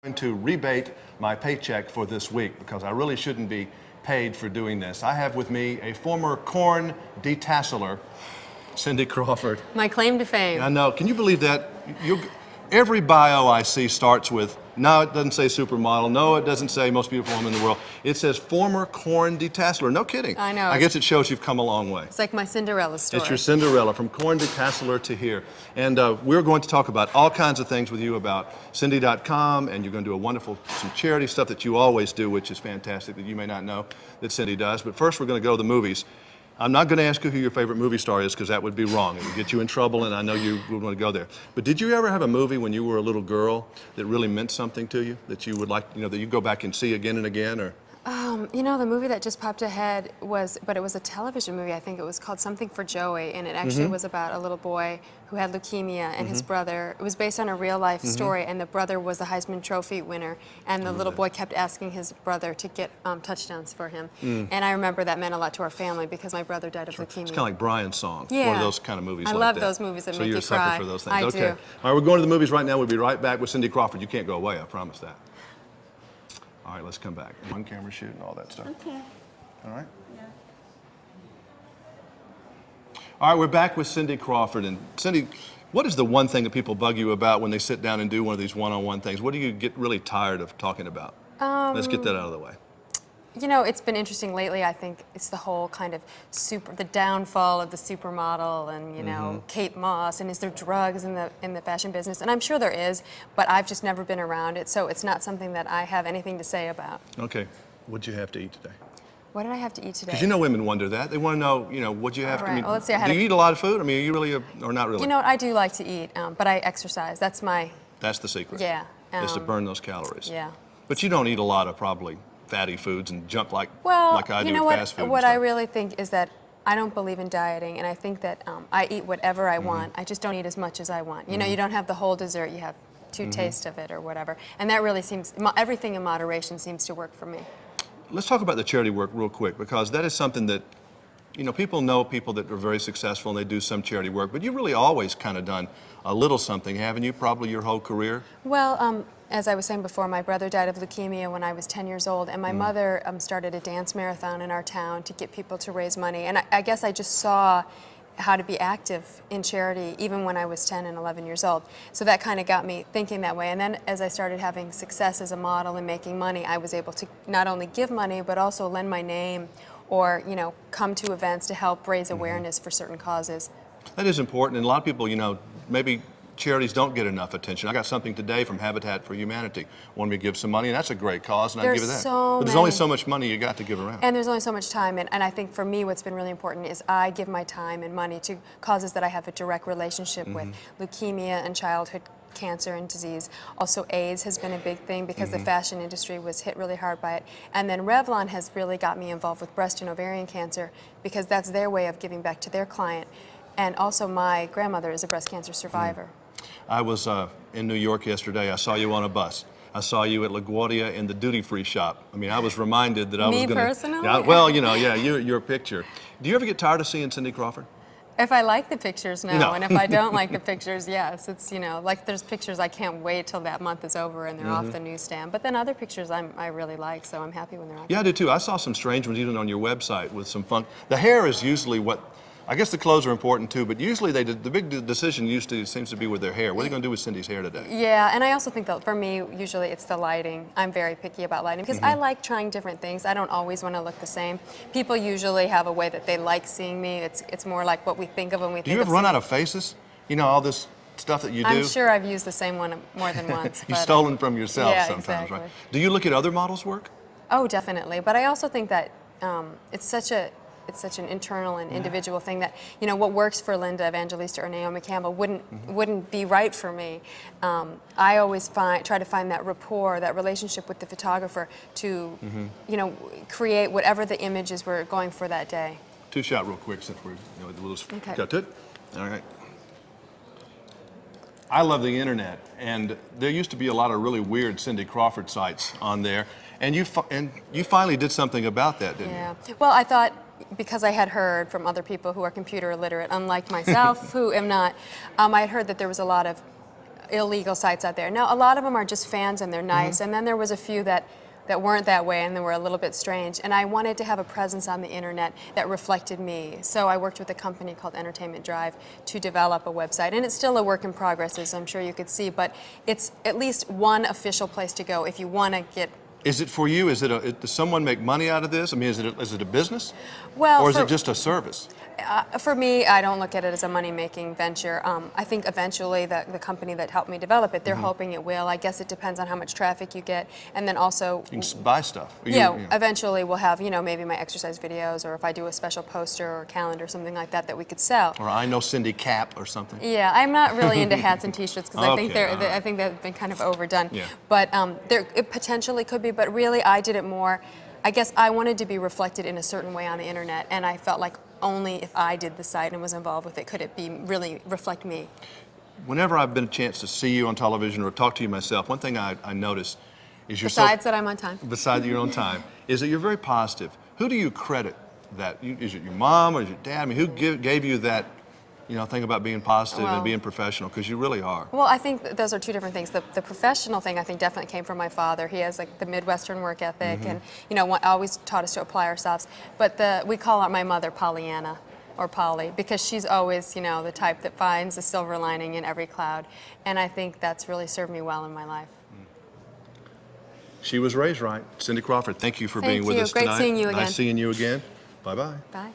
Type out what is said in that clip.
Going to rebate my paycheck for this week because I really shouldn't be paid for doing this. I have with me a former corn detasseler, Cindy Crawford. My claim to fame. I know. Can you believe that? Every bio I see starts with, no, it doesn't say supermodel. No, it doesn't say most beautiful woman in the world. It says former corn detasseler. No kidding. I know. I guess it shows you've come a long way. It's like my Cinderella story. It's your Cinderella, from corn detasseler to here. And we're going to talk about all kinds of things with you about Cindy.com, and you're going to do some charity stuff that you always do, which is fantastic, that you may not know that Cindy does. But first, we're going to go to the movies. I'm not going to ask you who your favorite movie star is because that would be wrong. It would get you in trouble, and I know you would want to go there. But did you ever have a movie when you were a little girl that really meant something to you, that you would like, that you go back and see again and again? Or the movie that just popped ahead but it was a television movie. I think it was called Something for Joey, and it actually was about a little boy who had leukemia, and his brother, it was based on a real life story, and the brother was the Heisman Trophy winner, and the little boy kept asking his brother to get touchdowns for him. And I remember that meant a lot to our family because my brother died of leukemia. It's kind of like Brian's Song. Yeah. One of those kind of movies like that. I love those movies that so make you're you a sucker cry. for those things. I Okay. do. All right, we're going to the movies right now. We'll be right back with Cindy Crawford. You can't go away, I promise that. All right, let's come back. One camera shoot and all that stuff. Okay. All right? Yeah. All right, we're back with Cindy Crawford. And Cindy, what is the one thing that people bug you about when they sit down and do one of these one-on-one things? What do you get really tired of talking about? Let's get that out of the way. It's been interesting lately. I think it's the whole kind of the downfall of the supermodel, and Kate Moss, and is there drugs in the fashion business? And I'm sure there is, but I've just never been around it, so it's not something that I have anything to say about. Okay, what'd you have to eat today? What did I have to eat today? Because women wonder that. They want to know, what'd you have to eat? Well, let's see. Do you eat a lot of food? I mean, are you really, or not really? I do like to eat, but I exercise. That's the secret. Yeah. Is to burn those calories. Yeah. But you don't eat a lot of probably fatty foods and junk like I do with fast food. What I really think is that I don't believe in dieting, and I think that I eat whatever I want. I just don't eat as much as I want. You don't have the whole dessert. You have two tastes of it or whatever. And that really everything in moderation seems to work for me. Let's talk about the charity work real quick, because that is something that, people know people that are very successful and they do some charity work, but you've really always kind of done a little something, haven't you? Probably your whole career? Well, as I was saying before, my brother died of leukemia when I was 10 years old, and my mother started a dance marathon in our town to get people to raise money. And I guess I just saw how to be active in charity even when I was 10 and 11 years old. So that kind of got me thinking that way. And then as I started having success as a model and making money, I was able to not only give money, but also lend my name or, come to events to help raise awareness for certain causes. That is important, and a lot of people, maybe charities don't get enough attention. I got something today from Habitat for Humanity. Wanted me to give some money, and that's a great cause, and I give it that. But there's only so much money you got to give around. And there's only so much time, and I think for me what's been really important is I give my time and money to causes that I have a direct relationship with. Leukemia and childhood cancer and disease. Also AIDS has been a big thing because the fashion industry was hit really hard by it. And then Revlon has really got me involved with breast and ovarian cancer because that's their way of giving back to their client. And also my grandmother is a breast cancer survivor. I was in New York yesterday. I saw you on a bus. I saw you at LaGuardia in the duty-free shop. I mean, I was reminded that I was going to... Me personally? Yeah, well, your picture. Do you ever get tired of seeing Cindy Crawford? If I like the pictures, no. No. And if I don't like the pictures, yes. It's, like there's pictures I can't wait till that month is over and they're off the newsstand. But then other pictures I really like, so I'm happy when they're on. Yeah, I do too. I saw some strange ones even on your website with some fun. The hair is usually what... I guess the clothes are important too, but usually the big decision seems to be with their hair. What are they going to do with Cindy's hair today? Yeah, and I also think that for me, usually it's the lighting. I'm very picky about lighting because I like trying different things. I don't always want to look the same. People usually have a way that they like seeing me. It's more like what we think of when we think of. Do you ever run out of faces? All this stuff that you do? I'm sure I've used the same one more than once. You've stolen from yourself sometimes, exactly. right? Do you look at other models' work? Oh, definitely. But I also think that it's such an internal and individual thing that, what works for Linda Evangelista or Naomi Campbell wouldn't be right for me. I always try to find that rapport, that relationship with the photographer to, create whatever the images we're going for that day. Two shot real quick since we'll just cut to it. All right. I love the internet, and there used to be a lot of really weird Cindy Crawford sites on there, and you finally did something about that, didn't you? Yeah. Well, I thought because I had heard from other people who are computer illiterate, unlike myself, who am not, I had heard that there was a lot of illegal sites out there. Now, a lot of them are just fans and they're nice, and then there was a few that weren't that way and they were a little bit strange. And I wanted to have a presence on the internet that reflected me. So I worked with a company called Entertainment Drive to develop a website. And it's still a work in progress, as I'm sure you could see, but it's at least one official place to go if you want to get. Is it for you? Does someone make money out of this? I mean, is it a business? Well, or is it just a service? For me, I don't look at it as a money-making venture. I think eventually the company that helped me develop it, they're hoping it will. I guess it depends on how much traffic you get, and then also You can buy stuff. eventually we'll have maybe my exercise videos, or if I do a special poster or calendar, something like that we could sell. Or I know Cindy Cap or something. Yeah, I'm not really into hats and T-shirts because Okay, I think they've been kind of overdone. Yeah. But it potentially could be. But really, I did it more. I guess I wanted to be reflected in a certain way on the internet, and I felt like only if I did the site and was involved with it could it be really reflect me. Whenever I've been a chance to see you on television or talk to you myself, one thing I notice is you're Besides that I'm on time. besides your own time, is that you're very positive. Who do you credit that? Is it your mom or is it your dad? I mean, who gave you that, thing about being positive and being professional? Because you really are. Well, I think those are two different things. The professional thing, I think, definitely came from my father. He has like the Midwestern work ethic, and always taught us to apply ourselves. But we call my mother Pollyanna, or Polly, because she's always, the type that finds a silver lining in every cloud. And I think that's really served me well in my life. She was raised right. Cindy Crawford, thank you for being with us Great tonight. seeing you again. Nice seeing you again. Bye-bye. Bye.